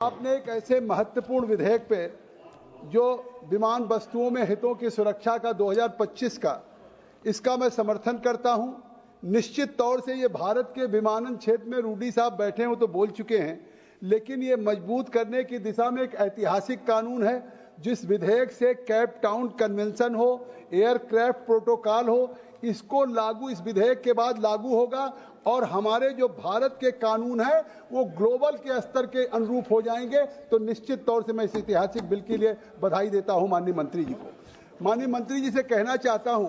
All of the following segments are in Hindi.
आपने एक ऐसे महत्वपूर्ण विधेयक पे जो विमान वस्तुओं में हितों की सुरक्षा का 2025 का इसका मैं समर्थन करता हूं। निश्चित तौर से ये भारत के विमानन क्षेत्र में रूडी साहब बैठे हैं, वो तो बोल चुके हैं, लेकिन ये मजबूत करने की दिशा में एक ऐतिहासिक कानून है। जिस विधेयक से केप टाउन कन्वेंशन हो, एयरक्राफ्ट प्रोटोकॉल हो, इसको लागू इस विधेयक के बाद लागू होगा और हमारे जो भारत के कानून है वो ग्लोबल के स्तर के अनुरूप हो जाएंगे। तो निश्चित तौर से मैं इस ऐतिहासिक बिल के लिए बधाई देता हूं माननीय मंत्री जी को। माननीय मंत्री जी से कहना चाहता हूं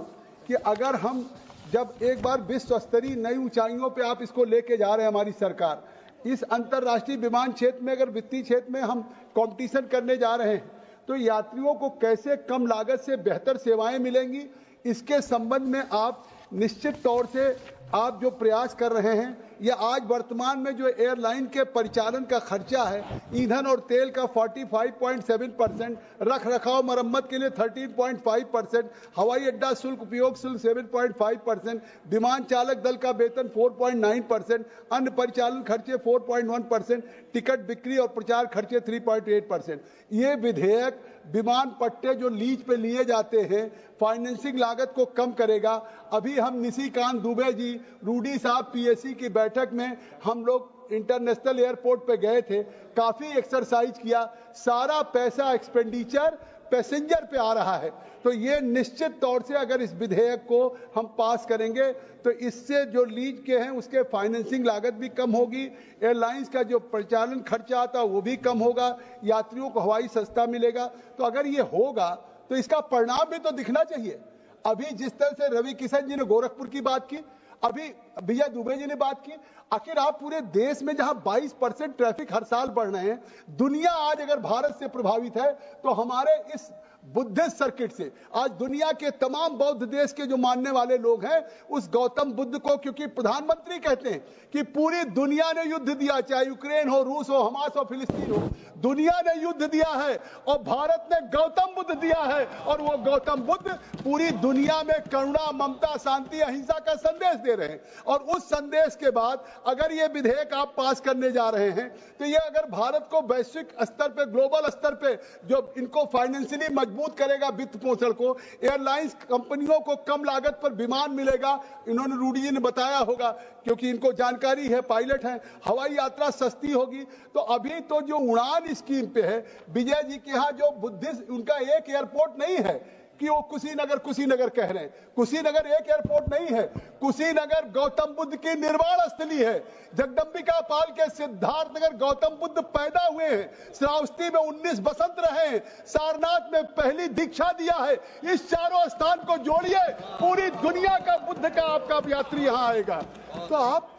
कि अगर हम जब एक बार विश्व स्तरीय नई ऊंचाइयों पे आप इसको लेके जा रहे हैं, हमारी सरकार इस अंतर्राष्ट्रीय विमान क्षेत्र में, अगर वित्तीय क्षेत्र में हम कंपटीशन करने जा रहे हैं, तो यात्रियों को कैसे कम लागत से बेहतर सेवाएं मिलेंगी, इसके संबंध में आप निश्चित तौर से आप जो प्रयास कर रहे हैं, या आज वर्तमान में जो एयरलाइन के परिचालन का खर्चा है, ईंधन और तेल का 45.7%, रख रखाव मरम्मत के लिए 13.5%, हवाई अड्डा शुल्क उपयोग शुल्क 7.5%, विमान चालक दल का वेतन 4.9%, अन्य परिचालन खर्चे 4.1%, टिकट बिक्री और प्रचार खर्चे 3.8%। ये विधेयक विमान पट्टे जो लीज पे लिए जाते हैं, फाइनेंसिंग लागत को कम करेगा। अभी हम निशिकांत दुबे जी, रूडी साहब पीएससी की बैठक में हम लोग इंटरनेशनल एयरपोर्ट पे गए थे, काफी एक्सरसाइज किया, सारा पैसा एक्सपेंडिचर पैसेंजर पे आ रहा है। तो ये निश्चित तौर से अगर इस विधेयक को हम पास करेंगे तो इससे जो लीज के हैं उसके फाइनेंसिंग लागत भी कम होगी, एयरलाइंस का जो परिचालन खर्चा आता है वो भी कम होगा, यात्रियों को हवाई सस्ता मिलेगा। तो अगर ये होगा तो इसका परिणाम भी तो दिखना चाहिए। अभी जिस तरह से रवि किशन जी ने गोरखपुर की बात की, अभी विजय दुबे जी ने बात की, आखिर आप पूरे देश में जहां 22% ट्रैफिक हर साल बढ़ रहे हैं, दुनिया आज अगर भारत से प्रभावित है तो हमारे इस बुद्धिस्ट सर्किट से आज दुनिया के तमाम बौद्ध देश के जो मानने वाले लोग हैं उस गौतम बुद्ध को, क्योंकि प्रधानमंत्री कहते हैं कि पूरी दुनिया ने युद्ध दिया, चाहे यूक्रेन हो, रूस हो, हमास हो, फिलिस्तीन हो, दुनिया ने युद्ध दिया है और भारत ने गौतम बुद्ध दिया है। और वो गौतम बुद्ध पूरी दुनिया में करुणा, ममता, शांति, अहिंसा का संदेश दे रहे हैं। और उस संदेश के बाद अगर ये विधेयक आप पास करने जा रहे हैं तो ये अगर भारत को वैश्विक स्तर पे, ग्लोबल स्तर पे जो इनको फाइनेंशियली मजबूत करेगा, वित्त पोषण को, एयरलाइंस कंपनियों को कम लागत पर विमान मिलेगा, इन्होंने रूडी जी ने बताया होगा क्योंकि इनको जानकारी है, पायलट है, हवाई यात्रा सस्ती होगी। तो अभी तो जो उड़ान स्कीम पे है, विजय जी के यहाँ जो बुद्धिस्ट, उनका एक एयरपोर्ट नहीं है कि वो कुशीनगर कह रहे हैं, कुशीनगर एक एयरपोर्ट नहीं है, कुशीनगर गौतम बुद्ध की निर्वाण स्थली है। जगदंबिका पाल के सिद्धार्थनगर गौतम बुद्ध पैदा हुए हैं, श्रावस्ती में 19 बसंत रहे हैं, सारनाथ में पहली दीक्षा दिया है। इस चारों स्थान को जोड़िए, पूरी दुनिया का बुद्ध का आपका यात्री यहां आएगा। तो आप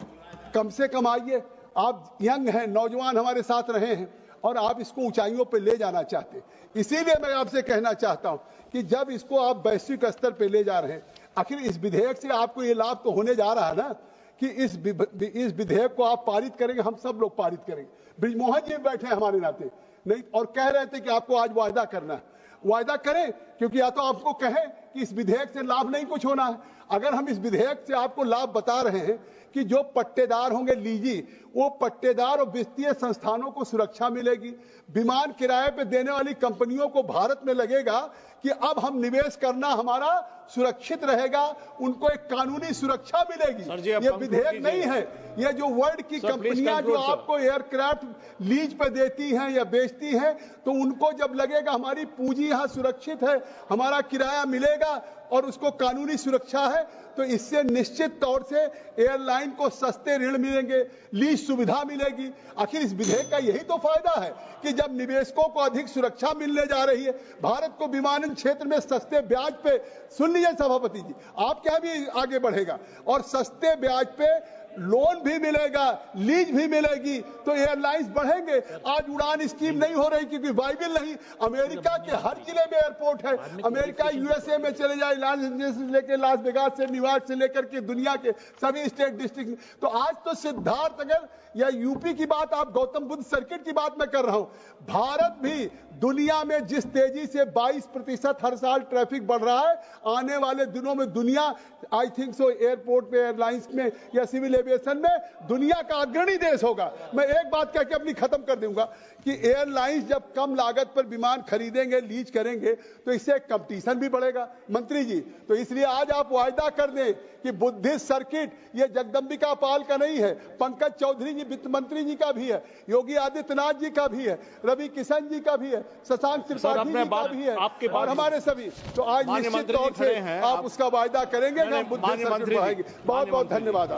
कम से कम आइए, आप यंग हैं, नौजवान हमारे साथ रहे हैं और आप इसको ऊंचाइयों पे ले जाना चाहते हैं। इसीलिए मैं आपसे कहना चाहता हूं कि जब इसको आप वैश्विक स्तर पे ले जा रहे हैं, आखिर इस विधेयक से आपको ये लाभ तो होने जा रहा है ना कि इस विधेयक को आप पारित करेंगे, हम सब लोग पारित करेंगे। बृजमोहन जी बैठे हैं हमारे नाते नहीं, और कह रहे थे कि आपको आज वायदा करना है, वायदा करें, क्योंकि या तो आपको कहें कि इस विधेयक से लाभ नहीं कुछ होना है। अगर हम इस विधेयक से आपको लाभ बता रहे हैं कि जो पट्टेदार होंगे लीजी, वो पट्टेदार और वित्तीय संस्थानों को सुरक्षा मिलेगी, विमान किराए पे देने वाली कंपनियों को भारत में लगेगा कि अब हम निवेश करना हमारा सुरक्षित रहेगा, उनको एक कानूनी सुरक्षा मिलेगी। ये विधेयक नहीं है, ये जो वर्ल्ड की कंपनियां जो आपको एयरक्राफ्ट लीज पे देती हैं या बेचती हैं, तो उनको जब लगेगा हमारी पूंजी यहां सुरक्षित है, हमारा किराया मिलेगा और उसको कानूनी सुरक्षा है, तो इससे निश्चित तौर से एयरलाइन को सस्ते ऋण मिलेंगे, लीज सुविधा मिलेगी। आखिर इस विधेयक का यही तो फायदा है कि जब निवेशकों को अधिक सुरक्षा मिलने जा रही है, भारत को विमानन क्षेत्र में सस्ते ब्याज पे, सुन लीजिए सभापति जी, आपके यहाँ भी आगे बढ़ेगा और सस्ते ब्याज पे लोन भी मिलेगा, लीज भी मिलेगी, तो एयरलाइंस बढ़ेंगे। आज उड़ान स्कीम नहीं हो रही क्योंकि वायबल नहीं। अमेरिका के हर जिले में एयरपोर्ट है, अमेरिका यूएसए में चले जाए, लॉस एंजल्स से लेकर लास वेगास से, न्यूयॉर्क से लेकर के दुनिया के सभी स्टेट डिस्ट्रिक्ट। तो आज तो सिद्धार्थनगर या यूपी की बात, आप गौतम बुद्ध सर्किट की बात मैं कर रहा हूं। भारत भी दुनिया में जिस तेजी से 22% हर साल ट्रैफिक बढ़ रहा है, आने वाले दिनों में दुनिया आई थिंक सो एयरपोर्ट पे, एयरलाइंस में या सिविल एविएशन में दुनिया का अग्रणी देश होगा। मैं एक बात कह के अपनी खत्म कर दूंगा कि एयरलाइंस जब कम लागत पर विमान खरीदेंगे, लीज करेंगे, तो इससे कंपटीशन भी बढ़ेगा मंत्री जी। तो इसलिए आज आप वायदा कर दें कि बुद्धिस्ट सर्किट ये जगदम्बिका पाल का नहीं है, पंकज चौधरी जी वित्त मंत्री जी का भी है, योगी आदित्यनाथ जी का भी है, रवि किशन जी का भी है, शशांक त्रिपाठी जी का भी है, और हमारे सभी। तो आज निश्चित तौर से आप उसका वायदा करेंगे कि हम बुद्धिस्ट सर्किट बढ़ाएंगे। बहुत बहुत धन्यवाद।